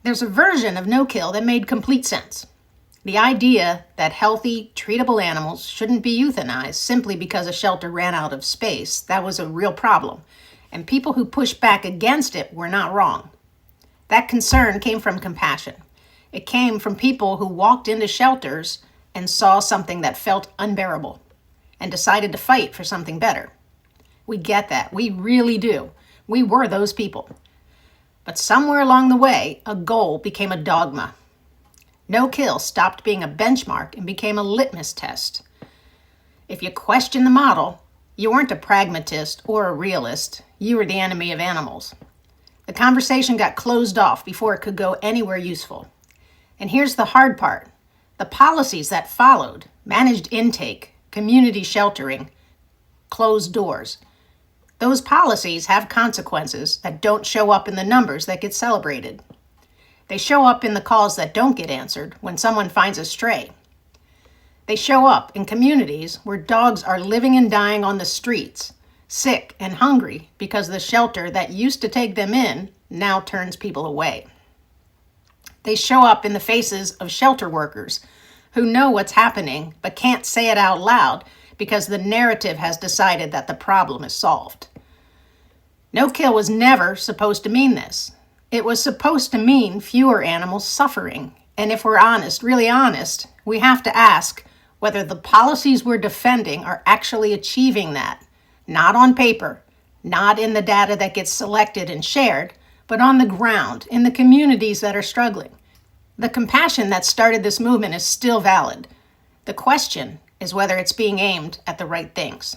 There's a version of no-kill that made complete sense. The idea that healthy, treatable animals shouldn't be euthanized simply because a shelter ran out of space, that was a real problem, and people who pushed back against it were not wrong. That concern came from compassion. It came from people who walked into shelters and saw something that felt unbearable and decided to fight for something better. We get that. We really do. We were those people. But somewhere along the way, a goal became a dogma. No-kill stopped being a benchmark and became a litmus test. If you questioned the model, you weren't a pragmatist or a realist. You were the enemy of animals. The conversation got closed off before it could go anywhere useful. And here's the hard part. The policies that followed, managed intake, community sheltering, closed doors, those policies have consequences that don't show up in the numbers that get celebrated. They show up in the calls that don't get answered when someone finds a stray. They show up in communities where dogs are living and dying on the streets, sick and hungry because the shelter that used to take them in now turns people away. They show up in the faces of shelter workers who know what's happening but can't say it out loud because the narrative has decided that the problem is solved. No-kill was never supposed to mean this. It was supposed to mean fewer animals suffering. And if we're honest, really honest, we have to ask whether the policies we're defending are actually achieving that. Not on paper, not in the data that gets selected and shared, but on the ground, in the communities that are struggling. The compassion that started this movement is still valid. The question is whether it's being aimed at the right things.